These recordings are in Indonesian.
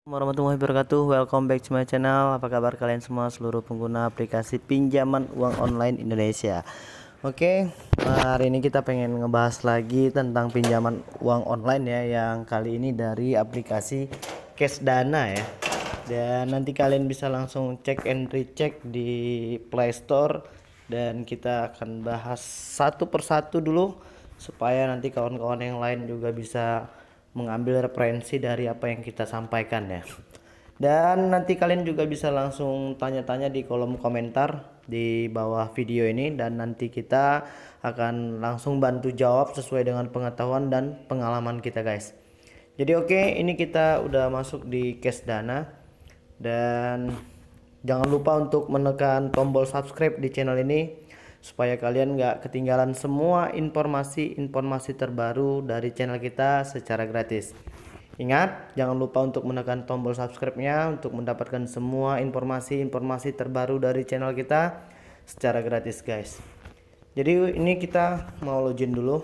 Warahmatullahi wabarakatuh. Welcome back to my channel. Apa kabar kalian semua, seluruh pengguna aplikasi pinjaman uang online Indonesia? Oke, hari ini kita pengen ngebahas lagi tentang pinjaman uang online ya, yang kali ini dari aplikasi Cashdana ya. Dan nanti kalian bisa langsung cek and recheck di Play Store, dan kita akan bahas satu persatu dulu supaya nanti kawan-kawan yang lain juga bisa mengambil referensi dari apa yang kita sampaikan ya. Dan nanti kalian juga bisa langsung tanya-tanya di kolom komentar di bawah video ini, dan nanti kita akan langsung bantu jawab sesuai dengan pengetahuan dan pengalaman kita guys. Jadi oke, ini kita udah masuk di Cashdana, dan jangan lupa untuk menekan tombol subscribe di channel ini supaya kalian nggak ketinggalan semua informasi-informasi terbaru dari channel kita secara gratis. Ingat, jangan lupa untuk menekan tombol subscribe-nya untuk mendapatkan semua informasi-informasi terbaru dari channel kita secara gratis guys. Jadi ini kita mau login dulu.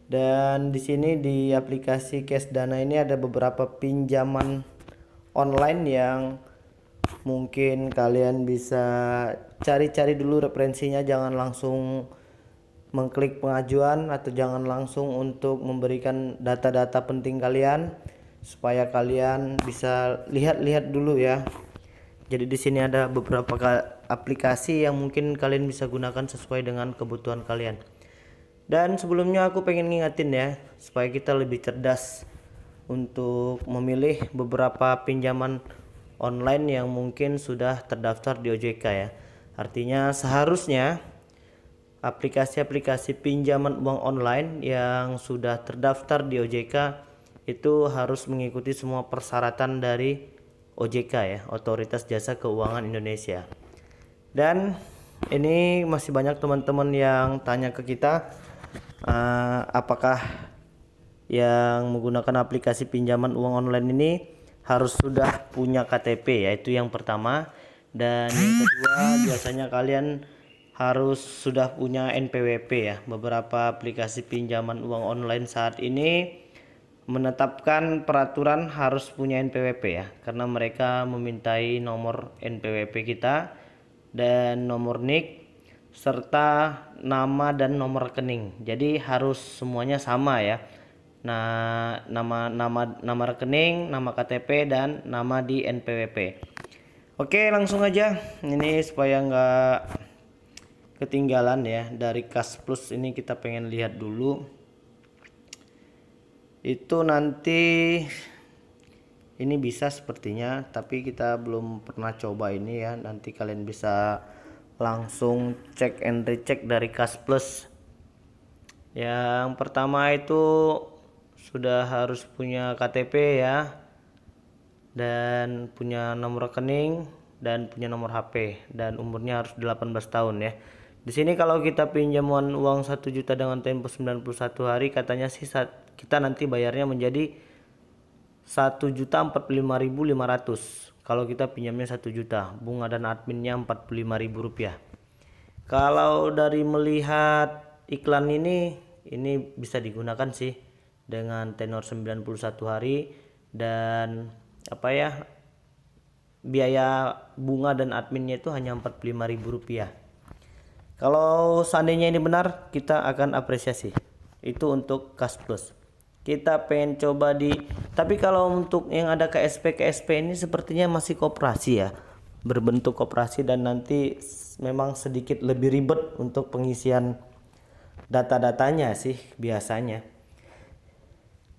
Dan di sini di aplikasi Cashdana ini ada beberapa pinjaman online yang mungkin kalian bisa cari-cari dulu referensinya. Jangan langsung mengklik pengajuan atau jangan langsung untuk memberikan data-data penting kalian, supaya kalian bisa lihat-lihat dulu ya. Jadi di sini ada beberapa aplikasi yang mungkin kalian bisa gunakan sesuai dengan kebutuhan kalian. Dan sebelumnya aku pengen ngingetin ya, supaya kita lebih cerdas untuk memilih beberapa pinjaman online yang mungkin sudah terdaftar di OJK ya. Artinya seharusnya aplikasi-aplikasi pinjaman uang online yang sudah terdaftar di OJK itu harus mengikuti semua persyaratan dari OJK ya, Otoritas Jasa Keuangan Indonesia. Dan ini masih banyak teman-teman yang tanya ke kita, apakah yang menggunakan aplikasi pinjaman uang online ini harus sudah punya KTP, yaitu yang pertama. Dan yang kedua, biasanya kalian harus sudah punya NPWP ya. Beberapa aplikasi pinjaman uang online saat ini menetapkan peraturan harus punya NPWP ya, karena mereka memintai nomor NPWP kita dan nomor NIK serta nama dan nomor rekening. Jadi harus semuanya sama ya. Nah, nama rekening, nama KTP, dan nama di NPWP. Oke, langsung aja. Ini supaya nggak ketinggalan ya, dari Kas Plus ini kita pengen lihat dulu. Itu nanti ini bisa sepertinya, tapi kita belum pernah coba ini ya. Nanti kalian bisa langsung cek and recheck dari Kas Plus. Yang pertama itu sudah harus punya KTP ya, dan punya nomor rekening, dan punya nomor HP, dan umurnya harus 18 tahun ya. Di sini kalau kita pinjaman uang 1 juta dengan tempo 91 hari, katanya sih kita nanti bayarnya menjadi 1.045.500 kalau kita pinjamnya 1 juta. Bunga dan adminnya Rp45.000. Kalau dari melihat iklan ini bisa digunakan sih dengan tenor 91 hari, dan apa ya, biaya bunga dan adminnya itu hanya Rp45.000. Kalau seandainya ini benar, kita akan apresiasi. Itu untuk Kas Plus. Kita pengen coba tapi kalau untuk yang ada KSP ini sepertinya masih koperasi ya, berbentuk koperasi, dan nanti memang sedikit lebih ribet untuk pengisian data-datanya sih biasanya.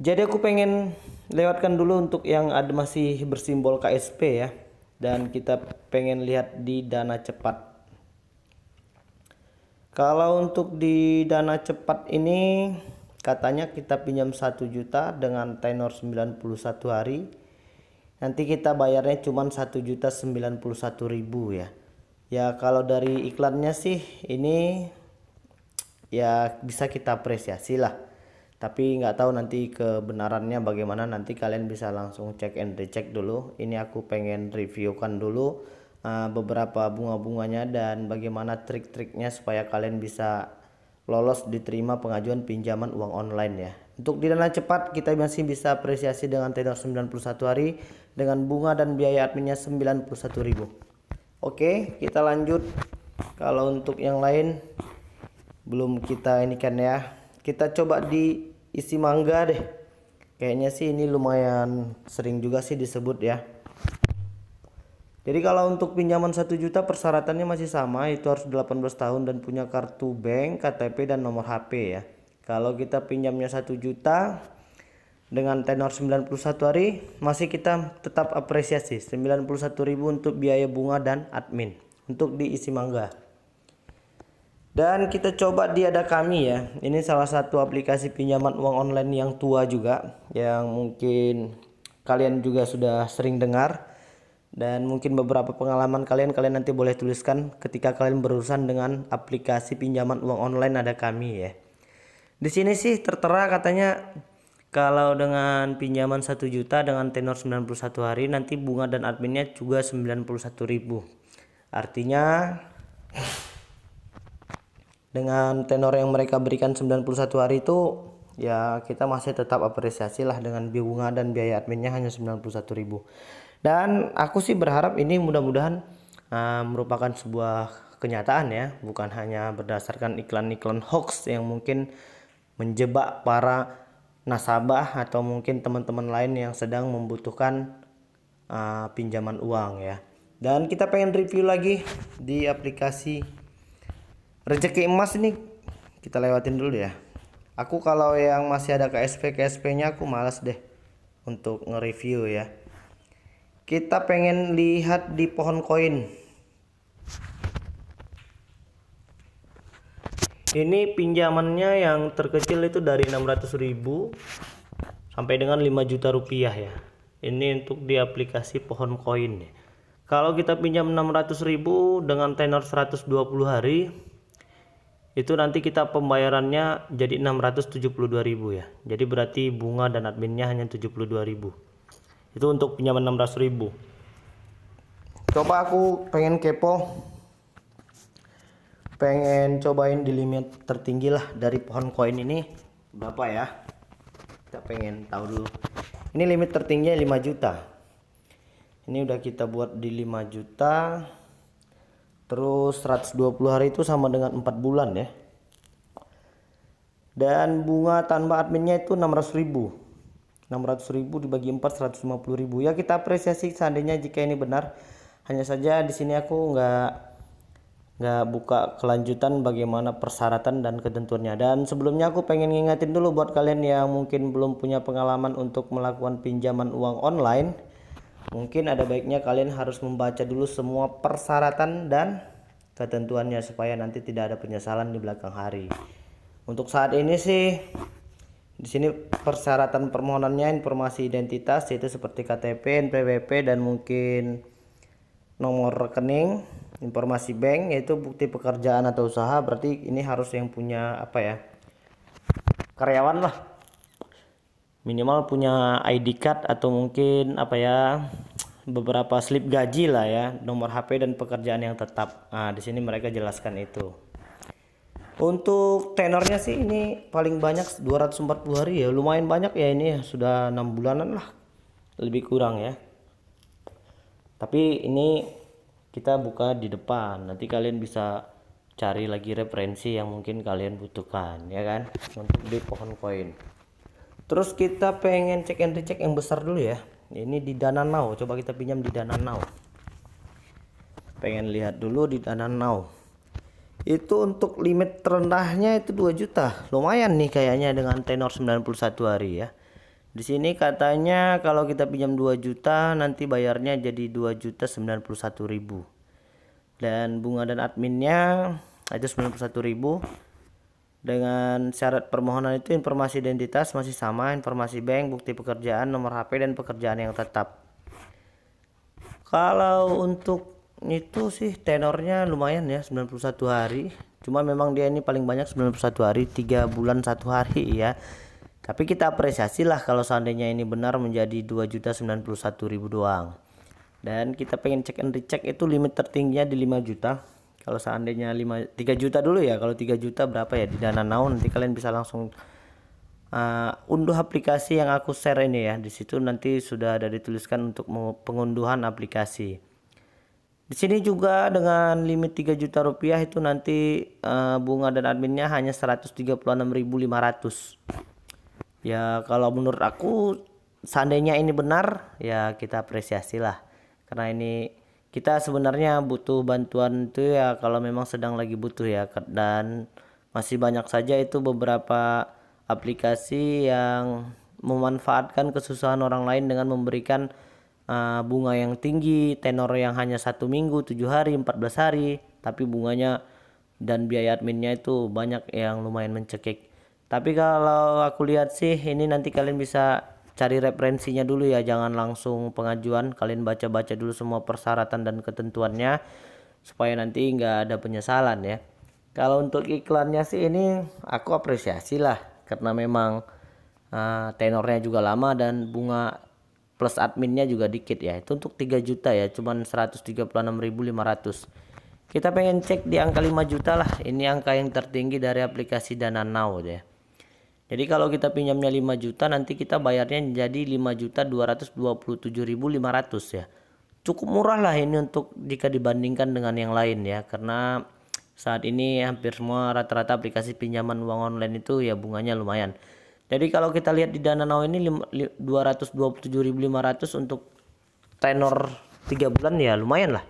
Jadi aku pengen lewatkan dulu untuk yang ada masih bersimbol KSP ya, dan kita pengen lihat di Dana Cepat. Kalau untuk di Dana Cepat ini katanya kita pinjam 1 juta dengan tenor 91 hari. Nanti kita bayarnya cuma 1.091.000 ya. Ya kalau dari iklannya sih ini ya bisa kita apresiasi lah. Tapi nggak tahu nanti kebenarannya bagaimana, nanti kalian bisa langsung cek and recheck dulu. Ini aku pengen reviewkan dulu beberapa bunga-bunganya dan bagaimana trik-triknya supaya kalian bisa lolos diterima pengajuan pinjaman uang online ya. Untuk di dana cepat kita masih bisa apresiasi dengan tenor 91 hari dengan bunga dan biaya adminnya 91.000. Oke, kita lanjut. Kalau untuk yang lain belum kita ini kan ya. Kita coba di isi mangga deh. Kayaknya sih ini lumayan sering juga sih disebut ya. Jadi kalau untuk pinjaman 1 juta persyaratannya masih sama, itu harus 18 tahun dan punya kartu bank, KTP dan nomor HP ya. Kalau kita pinjamnya 1 juta dengan tenor 91 hari, masih kita tetap apresiasi 91.000 untuk biaya bunga dan admin untuk diisi mangga. Dan kita coba di Ada Kami ya. Ini salah satu aplikasi pinjaman uang online yang tua juga, yang mungkin kalian juga sudah sering dengar. Dan mungkin beberapa pengalaman kalian nanti boleh tuliskan ketika kalian berurusan dengan aplikasi pinjaman uang online Ada Kami ya. Di sini sih tertera katanya kalau dengan pinjaman 1 juta dengan tenor 91 hari nanti bunga dan adminnya juga 91.000. Artinya dengan tenor yang mereka berikan 91 hari itu ya kita masih tetap apresiasi lah dengan bunga dan biaya adminnya hanya 91.000. Dan aku sih berharap ini mudah-mudahan merupakan sebuah kenyataan ya, bukan hanya berdasarkan iklan-iklan hoax yang mungkin menjebak para nasabah atau mungkin teman-teman lain yang sedang membutuhkan pinjaman uang ya. Dan kita pengen review lagi di aplikasi Rezeki Emas ini, kita lewatin dulu ya. Aku kalau yang masih ada KSP-nya aku malas deh untuk nge-review ya. Kita pengen lihat di pohon koin. Ini pinjamannya yang terkecil itu dari 600.000 sampai dengan 5 juta rupiah ya. Ini untuk di aplikasi pohon koin ya. Kalau kita pinjam 600.000 dengan tenor 120 hari, itu nanti kita pembayarannya jadi 672.000 ya. Jadi berarti bunga dan adminnya hanya 72.000. Itu untuk pinjaman 16.000. Coba aku pengen kepo, pengen cobain di limit tertinggi lah dari pohon koin ini berapa ya. Kita pengen tahu dulu. Ini limit tertingginya 5 juta. Ini udah kita buat di 5 juta. Terus 120 hari itu sama dengan 4 bulan ya. Dan bunga tanpa adminnya itu 600.000. 600.000 dibagi 4 150.000 ya. Kita apresiasi seandainya jika ini benar. Hanya saja di sini aku nggak buka kelanjutan bagaimana persyaratan dan ketentuannya. Dan sebelumnya aku pengen ngingetin dulu buat kalian yang mungkin belum punya pengalaman untuk melakukan pinjaman uang online, mungkin ada baiknya kalian harus membaca dulu semua persyaratan dan ketentuannya supaya nanti tidak ada penyesalan di belakang hari. Untuk saat ini sih di sini persyaratan permohonannya informasi identitas yaitu seperti KTP, NPWP dan mungkin nomor rekening, informasi bank yaitu bukti pekerjaan atau usaha. Berarti ini harus yang punya apa ya, karyawan lah, minimal punya ID card atau mungkin apa ya, beberapa slip gaji lah ya, nomor HP dan pekerjaan yang tetap. Nah di sini mereka jelaskan itu. Untuk tenornya sih ini paling banyak 240 hari ya, lumayan banyak ya, ini sudah 6 bulanan lah lebih kurang ya. Tapi ini kita buka di depan, nanti kalian bisa cari lagi referensi yang mungkin kalian butuhkan ya kan untuk di pohon koin. Terus kita pengen cek and recheck yang besar dulu ya. Ini di Dana Now, coba kita pinjam di Dana Now. Pengen lihat dulu di Dana Now. Itu untuk limit terendahnya itu 2 juta. Lumayan nih kayaknya dengan tenor 91 hari ya. Di sini katanya kalau kita pinjam 2 juta nanti bayarnya jadi 2.091.000. Dan bunga dan adminnya itu 91.000. Dengan syarat permohonan itu informasi identitas masih sama, informasi bank, bukti pekerjaan, nomor HP dan pekerjaan yang tetap. Kalau untuk itu sih tenornya lumayan ya, 91 hari. Cuma memang dia ini paling banyak 91 hari, 3 bulan 1 hari ya. Tapi kita apresiasi lah kalau seandainya ini benar menjadi 2.091.000 doang. Dan kita pengen cek and recheck itu limit tertingginya di 5 juta. Kalau seandainya 3 juta dulu ya. Kalau 3 juta berapa ya di Dana Now, nanti kalian bisa langsung unduh aplikasi yang aku share ini ya. Di situ nanti sudah ada dituliskan untuk pengunduhan aplikasi. Di sini juga dengan limit 3 juta rupiah itu nanti bunga dan adminnya hanya 136.500. Ya kalau menurut aku seandainya ini benar ya kita apresiasi lah. Karena ini kita sebenarnya butuh bantuan itu ya kalau memang sedang lagi butuh ya. Dan masih banyak saja itu beberapa aplikasi yang memanfaatkan kesusahan orang lain dengan memberikan bunga yang tinggi, tenor yang hanya 1 minggu, 7 hari, 14 hari, tapi bunganya dan biaya adminnya itu banyak yang lumayan mencekik. Tapi kalau aku lihat sih ini nanti kalian bisa cari referensinya dulu ya, jangan langsung pengajuan, kalian baca-baca dulu semua persyaratan dan ketentuannya supaya nanti nggak ada penyesalan ya. Kalau untuk iklannya sih ini aku apresiasi lah karena memang tenornya juga lama dan bunga plus adminnya juga dikit ya. Itu untuk 3 juta ya, cuman 136.500. Kita pengen cek di angka 5 juta lah. Ini angka yang tertinggi dari aplikasi Dana Now ya. Jadi kalau kita pinjamnya 5 juta nanti kita bayarnya jadi 5.227.500 ya. Cukup murah lah ini untuk jika dibandingkan dengan yang lain ya, karena saat ini hampir semua rata-rata aplikasi pinjaman uang online itu ya bunganya lumayan. Jadi kalau kita lihat di Dana Now ini 227.500 untuk tenor 3 bulan ya lumayan lah.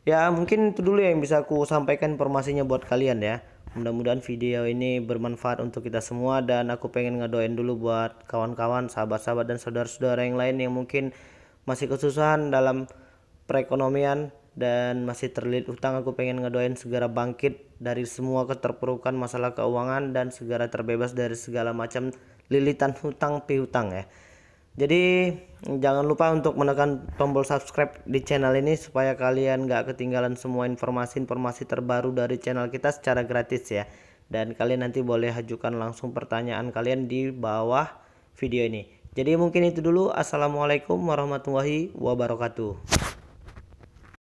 Ya mungkin itu dulu yang bisa aku sampaikan informasinya buat kalian ya. Mudah-mudahan video ini bermanfaat untuk kita semua, dan aku pengen ngedoain dulu buat kawan-kawan, sahabat-sahabat dan saudara-saudara yang lain yang mungkin masih kesusahan dalam perekonomian dan masih terlilit utang. Aku pengen ngedoain segera bangkit dari semua keterpurukan masalah keuangan dan segera terbebas dari segala macam lilitan hutang piutang ya. Jadi jangan lupa untuk menekan tombol subscribe di channel ini supaya kalian gak ketinggalan semua informasi-informasi terbaru dari channel kita secara gratis ya. Dan kalian nanti boleh ajukan langsung pertanyaan kalian di bawah video ini. Jadi mungkin itu dulu. Assalamualaikum warahmatullahi wabarakatuh.